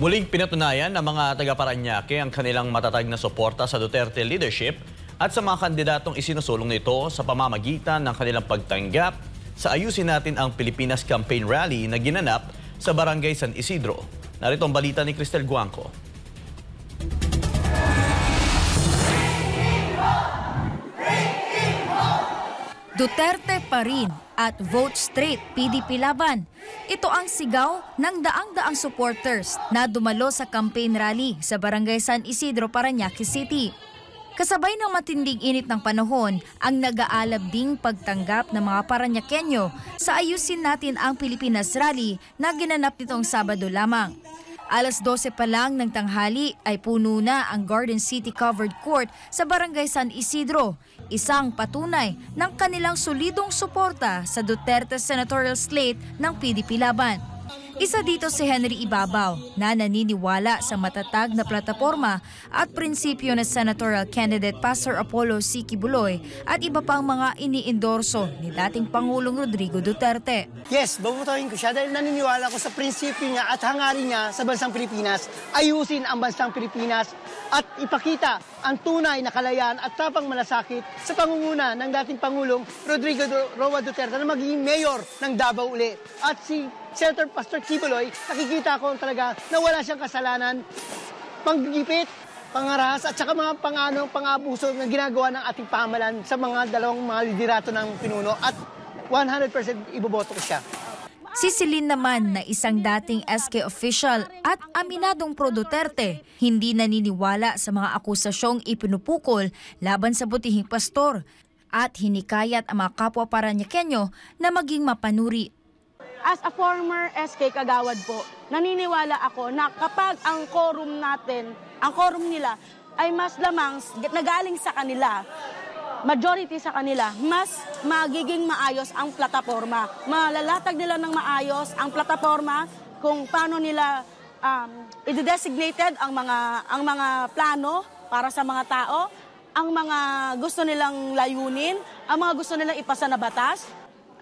Muling pinatunayan ng mga taga-Parañaque ang kanilang matatag na suporta sa Duterte leadership at sa mga kandidatong isinusulong nito sa pamamagitan ng kanilang pagtanggap sa Ayusin Natin ang Pilipinas campaign rally na ginanap sa Barangay San Isidro. Narito ang balita ni Cristel Guangco. Duterte pa rin at vote straight PDP laban. Ito ang sigaw ng daang-daang supporters na dumalo sa campaign rally sa Barangay San Isidro, Parañaque City. Kasabay ng matinding init ng panahon ang nag-aalab ding pagtanggap ng mga Parañaqueño sa Ayusin Natin ang Pilipinas rally na ginanap nitong Sabado lamang. Alas 12 pa lang ng tanghali ay puno na ang Garden City Covered Court sa Barangay San Isidro, isang patunay ng kanilang solidong suporta sa Duterte senatorial slate ng PDP laban. Isa dito si Henry Ibabaw na naniniwala sa matatag na plataporma at prinsipyo ng senatorial candidate Pastor Apollo C. Quiboloy at iba pang mga iniendorso ni dating Pangulong Rodrigo Duterte. Yes, babutuhin ko siya dahil naniniwala ko sa prinsipyo niya at hangarin niya sa bansang Pilipinas. Ayusin ang bansang Pilipinas at ipakita ang tunay na kalayaan at tapang malasakit sa pangunguna ng dating Pangulong Rodrigo Roa Duterte na magiging mayor ng Davao uli. At si Senator Pastor Quiboloy, nakikita ko talaga na wala siyang kasalanan, panggigipit, pangarahas at saka mga pang-abuso na ginagawa ng ating pamahalaan sa mga dalawang mga liderato ng pinuno at 100% iboboto ko siya. Si Celine naman na isang dating SK official at aminadong pro-Duterte, hindi naniniwala sa mga akusasyong ipinupukol laban sa butihing pastor at hinikayat ang mga kapwa Parañaqueño na maging mapanuri. As a former SK kagawad po, naniniwala ako na kapag ang quorum natin, ang quorum nila ay mas lamang nagaling sa kanila, majority sa kanila, mas magiging maayos ang plataporma. Malalatag nila ng maayos ang plataporma kung paano nila i-designated ang mga plano para sa mga tao, ang mga gusto nilang layunin, ang mga gusto nilang ipasa na batas.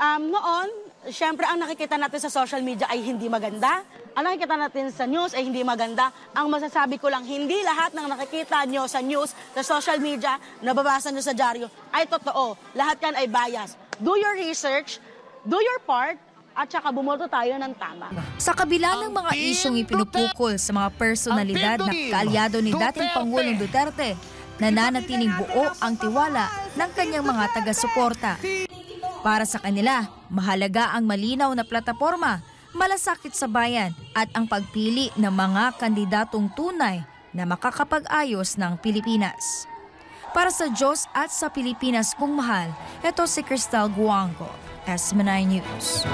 Noon, siyempre, ang nakikita natin sa social media ay hindi maganda. Ang nakikita natin sa news ay hindi maganda. Ang masasabi ko lang, hindi lahat ng nakikita nyo sa news, sa social media, nababasa nyo sa dyaryo, ay totoo. Lahat yan ay bias. Do your research, do your part, at saka bumoto tayo ng tama. Sa kabila ng mga isyong ipinupukol sa mga personalidad na kaalyado ni dating Pangulong Duterte, nananatiling buo ang tiwala ng kanyang mga taga-suporta. Para sa kanila, mahalaga ang malinaw na plataporma, malasakit sa bayan at ang pagpili ng mga kandidatong tunay na makakapag-ayos ng Pilipinas. Para sa Diyos at sa Pilipinas kung mahal, ito si Cristel Guangco, SMNI News.